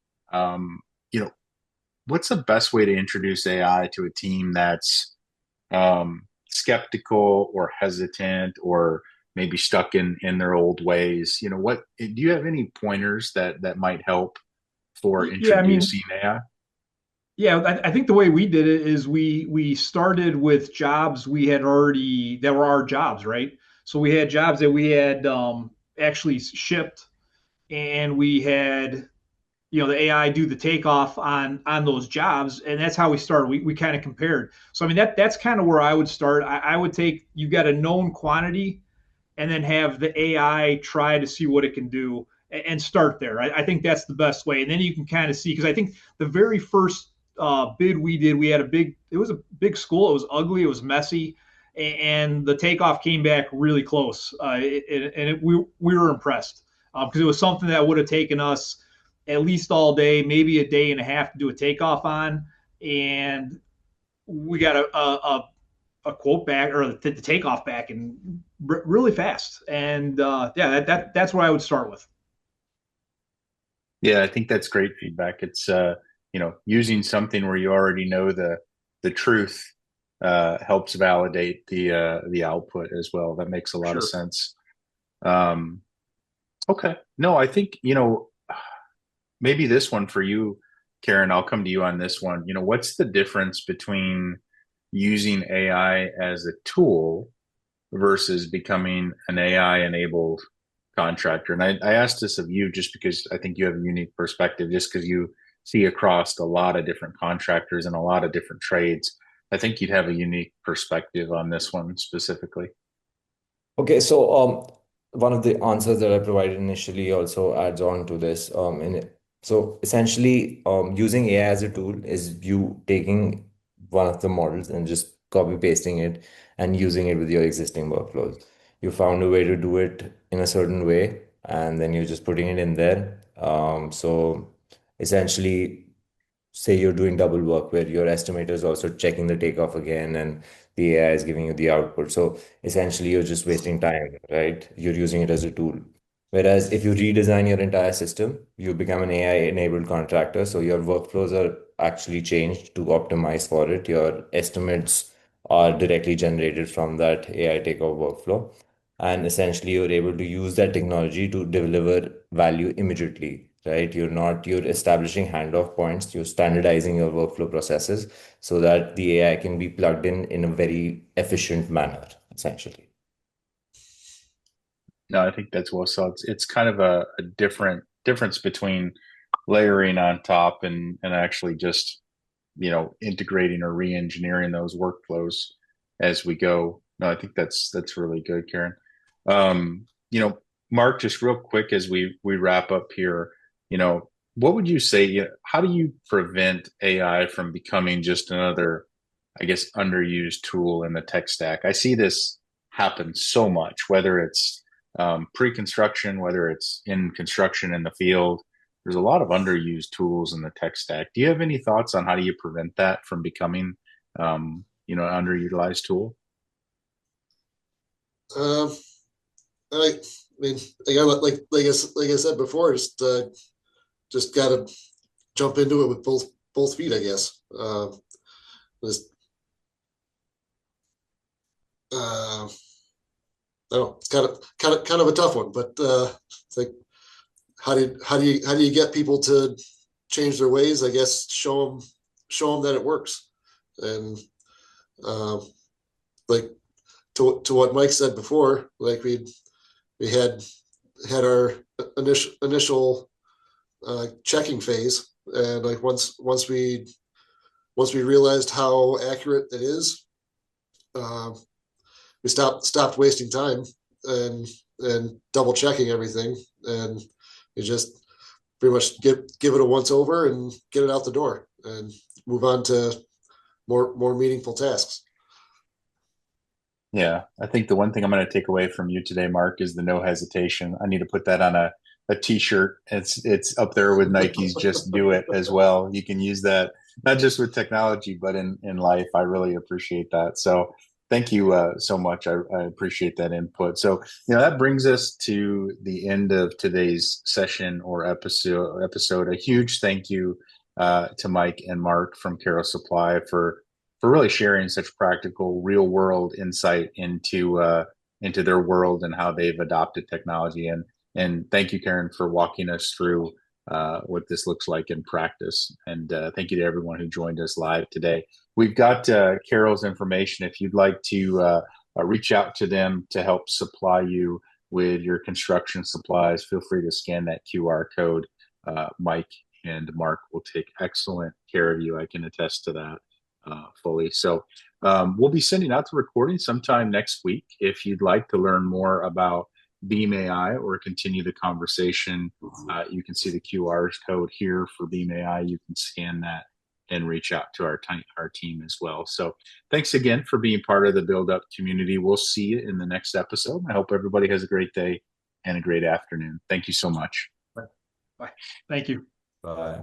what's the best way to introduce AI to a team that's skeptical or hesitant or maybe stuck in their old ways? What do you have any pointers that might help for Yeah, I mean, introducing AI? yeah, I think the way we did it is we started with jobs we had already that were our jobs, right? So we had jobs that we had actually shipped, and we had the AI do the takeoff on those jobs, and that's how we started. We kind of compared. So I mean that's kind of where I would start. I would take you've got a known quantity, and then have the AI try to see what it can do and start there. I think that's the best way, and then you can kind of see because I think the very first bid we did, we had it was a big school. It was ugly. It was messy. And the takeoff came back really close. We were impressed because it was something that would have taken us at least all day, maybe a day and a half to do a takeoff on. And we got a quote back or the takeoff back and really fast. And yeah, that's what I would start with. Yeah, I think that's great feedback. It's using something where you already know the truth helps validate the output as well. That makes a lot of Sure. sense. Um, okay. No, I think, maybe this one for you, Karen, I'll come to you on this one. What's the difference between using AI as a tool versus becoming an AI enabled contractor? And I asked this of you just because I think you have a unique perspective, just because you see across a lot of different contractors and a lot of different trades. I think you'd have a unique perspective on this one specifically. Okay, so one of the answers that I provided initially also adds on to this. So essentially, using AI as a tool is you taking one of the models and just copy pasting it and using it with your existing workflows. You found a way to do it in a certain way, and then you're just putting it in there. So essentially, say you're doing double work where your estimator is also checking the takeoff again and the AI is giving you the output. So essentially, you're just wasting time, right? You're using it as a tool. Whereas if you redesign your entire system, you become an AI-enabled contractor. So your workflows are actually changed to optimize for it. Your estimates are directly generated from that AI takeoff workflow. And essentially, you're able to use that technology to deliver value immediately, right? You're establishing handoff points, you're standardizing your workflow processes so that the AI can be plugged in a very efficient manner, essentially. No, I think that's well said. It's kind of a difference between layering on top and actually just integrating or re-engineering those workflows as we go. No, I think that's really good, Karen. Um, you know, Mark, just real quick as we wrap up here, what would you say? How do you prevent AI from becoming just another, I guess, underused tool in the tech stack? I see this happen so much, whether it's pre-construction, whether it's in construction in the field. There's a lot of underused tools in the tech stack. Do you have any thoughts on how do you prevent that from becoming, an underutilized tool? Um, I mean, again, like I said before, just just got to jump into it with both feet, I guess. Just, I don't know, it's kind of a tough one, but it's like, how do you get people to change their ways? I guess show them that it works, and like to what Mike said before, like we had our initial checking phase, and like once we realized how accurate it is, we stopped wasting time and double checking everything, and you just pretty much give it a once over and get it out the door and move on to more meaningful tasks. Yeah, I think the one thing I'm going to take away from you today, Mark, is the no hesitation. I need to put that on a t-shirt. It's up there with Nike's "Just Do It" as well. You can use that not just with technology, but in life. I really appreciate that. So thank you so much. I appreciate that input. So that brings us to the end of today's session or episode. A huge thank you to Mike and Mark from Carroll Supply for really sharing such practical, real world insight into their world and how they've adopted technology. And thank you, Karen, for walking us through what this looks like in practice. And thank you to everyone who joined us live today. We've got Carroll's information. If you'd like to reach out to them to help supply you with your construction supplies, feel free to scan that QR code. Mike and Mark will take excellent care of you. I can attest to that fully. So we'll be sending out the recording sometime next week. If you'd like to learn more about Beam AI or continue the conversation, you can see the QR code here for Beam AI. You can scan that and reach out to our team as well. So thanks again for being part of the BuildUp community. We'll see you in the next episode. I hope everybody has a great day and a great afternoon. Thank you so much. Bye. Thank you. Bye.